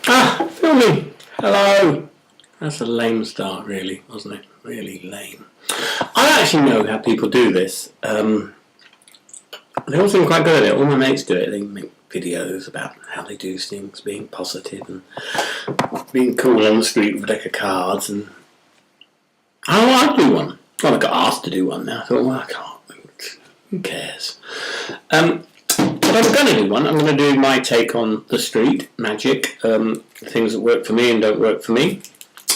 Filming. Hello. That's a lame start, really, wasn't it? Really lame. I actually know how people do this. They all seem quite good at it. All my mates do it. They make videos about how they do things, being positive and being cool on the street with a deck of cards. And I want to do one. Well, I got asked to do one now. I thought, well, I can't. Who cares? But I'm going to do one. I'm going to do my take on the street magic, things that work for me and don't work for me.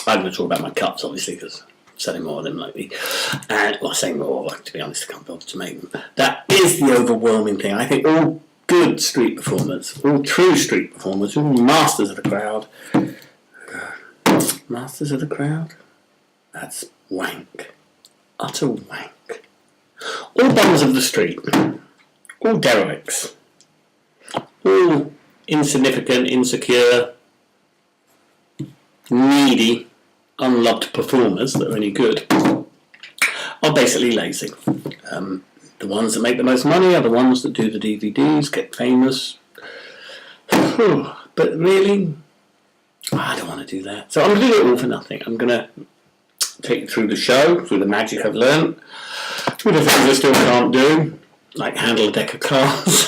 I'm going to talk about my cups, obviously, because I'm selling more of them lately. And, well, saying more, like, to be honest, I can't bother to make them. That is the overwhelming thing. I think all good street performers, all true street performers, all masters of the crowd. Masters of the crowd? That's wank. Utter wank. All bums of the street. All derelicts. All insignificant, insecure, needy, unloved performers that are any good are basically lazy. The ones that make the most money are the ones that do the DVDs, get famous. But really, I don't want to do that. So I'm going to do it all for nothing. I'm going to take you through the show, through the magic I've learned, through the things I still can't do, like handle a deck of cards.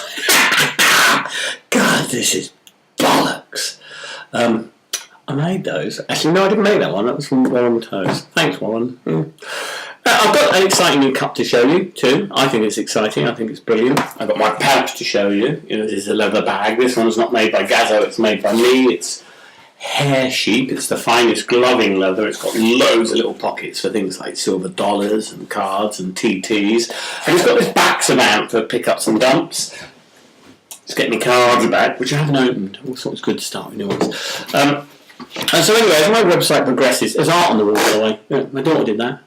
God, this is bollocks. I made those. Actually, no, I didn't make that one. That was from Warren Toast. Thanks, Warren. I've got an exciting new cup to show you, too. I think it's exciting. I think it's brilliant. I've got my pouch to show you. This is a leather bag. This one's not made by Gazzo. It's made by me. It's hair sheep. It's the finest gloving leather. It's got loads of little pockets for things like silver dollars and cards and TTs. And it's got this back savant for pickups and dumps. It's getting me cards back, which I haven't opened. I thought it was good to start with new ones. And so anyway, as my website progresses, there's art on the wall, by the way. Yeah, my daughter did that.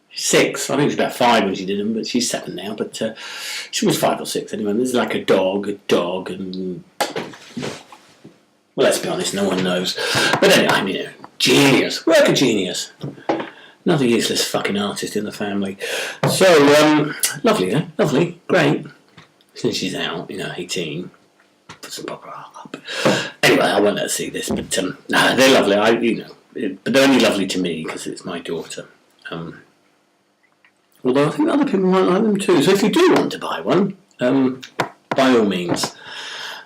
She's 6. I think she was about 5 when she did them, but she's 7 now. But she was 5 or 6 anyway. There's like a dog, and... Well, let's be honest, no one knows. But anyway, I mean, genius. Work a genius. Another useless fucking artist in the family. So, lovely, eh? Lovely. Great. Since she's out, 18. Put some proper art up. Anyway, I won't let her see this, but no, they're lovely. But they're only lovely to me because it's my daughter. Although I think other people might like them too. So if you do want to buy one, by all means,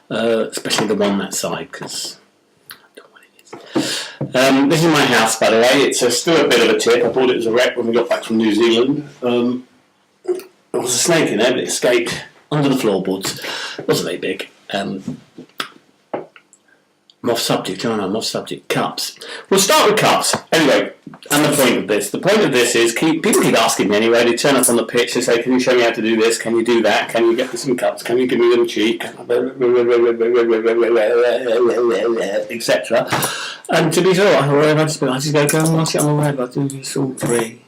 especially the one that side, because I don't know what it is. This is my house, by the way. It's still a bit of a tip. I bought it as a wreck when we got back from New Zealand. There was a snake in there, but it escaped under the floorboards. It wasn't very big. I'm off subject, aren't I? I'm off subject. Cups. We'll start with cups. Anyway, and the point of this is, people keep asking me anyway. They turn up on the pitch, they say, can you show me how to do this? Can you do that? Can you get me some cups? Can you give me them cheap? Etc. And to be sure, I just go and watch it on the web. I do this all free.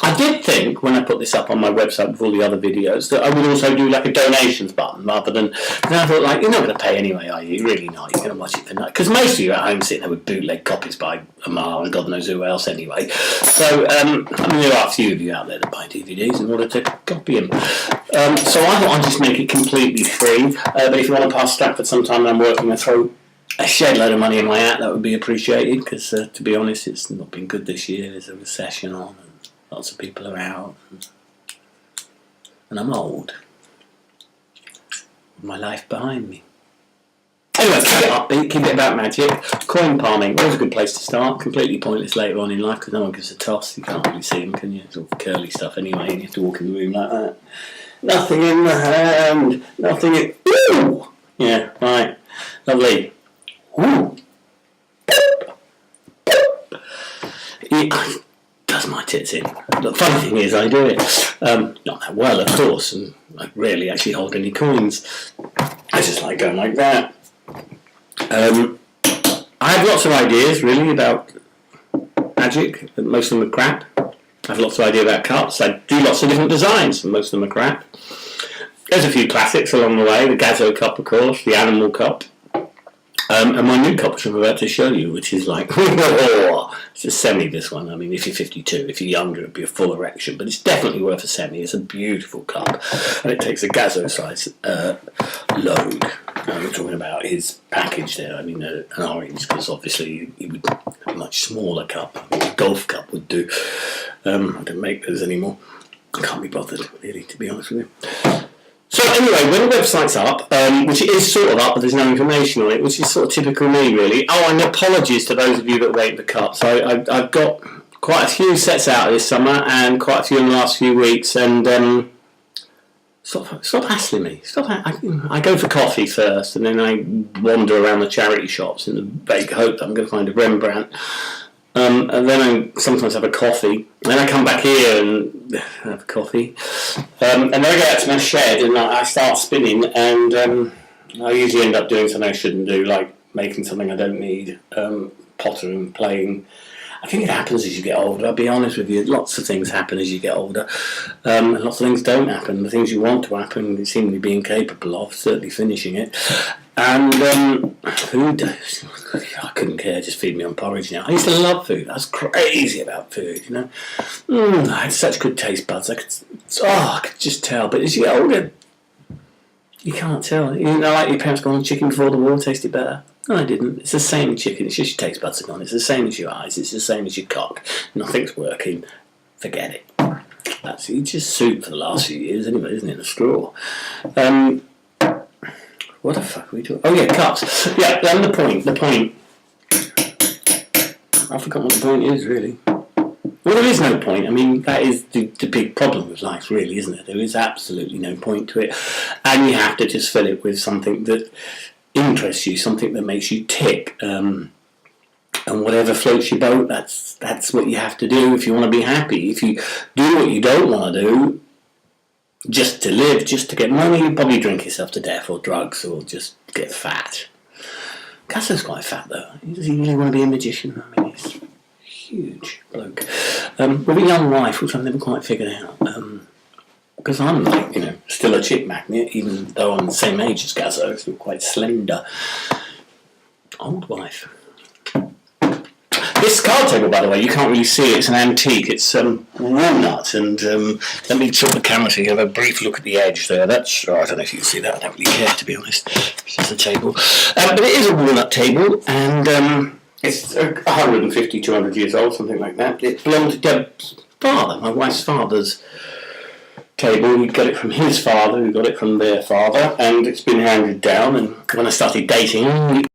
I did think when I put this up on my website with all the other videos that I would also do like a donations button rather than. Then I thought, like, you're not going to pay anyway, are you? You're really not. You're going to watch it for nothing. Because most of you are at home sitting there with bootleg copies by Amar and God knows who else anyway. So there are a few of you out there that buy DVDs in order to copy them. So I thought I'd just make it completely free. But if you want to pass Stratford sometime when I'm working and throw a shed load of money in my hat, that would be appreciated, because to be honest, it's not been good this year. There's a recession on and lots of people are out, and I'm old with my life behind me. Anyway, keep it upbeat, keep it about magic. Coin palming, always a good place to start. Completely pointless later on in life because no one gives a toss. You can't really see them, can you? It's all curly stuff anyway, and you have to walk in the room like that. Nothing in the hand, nothing in... Ooh! Yeah, right. Lovely. Ooh. It does my tits in. The funny thing is, I do it. Not that well, of course, and I rarely actually hold any coins. I just like going like that. I have lots of ideas, really, about magic. Most of them are crap. I have lots of ideas about cups. I do lots of different designs, and most of them are crap. There's a few classics along the way. The Gazzo cup, of course. The Animal cup. And my new cup, which I'm about to show you, which is like, it's a semi, this one. I mean, if you're 52, if you're younger, it'd be a full erection, but it's definitely worth a semi. It's a beautiful cup, and it takes a Gazzo size load. We're talking about his package there. I mean, an orange, because obviously he would have a much smaller cup. I mean, a golf cup would do. I don't make those anymore. I can't be bothered, really, to be honest with you. So anyway, when the website's up, which it is sort of up, but there's no information on it, which is sort of typical me, really. Oh, and apologies to those of you that wait the cups. I've got quite a few sets out this summer, and quite a few in the last few weeks, and stop hassling me. I go for coffee first, and then I wander around the charity shops in the vague hope that I'm going to find a Rembrandt. And then I sometimes have a coffee. Then I come back here and have a coffee. And then I go out to my shed and I start spinning. And I usually end up doing something I shouldn't do, like making something I don't need, pottering, playing. I think it happens as you get older, I'll be honest with you. Lots of things happen as you get older. And lots of things don't happen. The things you want to happen, you seem to be incapable of, certainly finishing it. And food, I couldn't care, just feed me on porridge now. I used to love food. I was crazy about food, you know. I had such good taste buds. I could just tell. But as you get older, you can't tell. You know, like your parents going, chicken before the war tasted better. No, I didn't. It's the same chicken. It's just your taste buds are gone. It's the same as your eyes. It's the same as your cock. Nothing's working. Forget it. That's just soup for the last few years anyway, isn't it? A straw. What the fuck are we doing? Oh yeah, cups. Yeah, and the point. I forgot what the point is, really. Well, there is no point. I mean, that is the big problem with life, really, isn't it? There is absolutely no point to it. And you have to just fill it with something that interests you, something that makes you tick. And whatever floats your boat, that's what you have to do if you want to be happy. If you do what you don't want to do, just to live, just to get money, you'll probably drink yourself to death or drugs or just get fat. Gazzo's quite fat though. Does he really want to be a magician? I mean, he's a huge bloke. With a young wife, which I've never quite figured out. Because I'm like, you know, still a chick magnet, even though I'm the same age as Gazzo, still quite slender. Old wife. This card table, by the way, you can't really see it. It's an antique. It's walnut, and let me tilt the camera so you have a brief look at the edge there. That's, I don't know if you can see that. I don't really care, to be honest. It's just a table. But it is a walnut table, and it's 150, 200 years old, something like that. It belonged to Deb's father, my wife's father's table. We got it from his father, who got it from their father, and it's been handed down. And when I started dating him,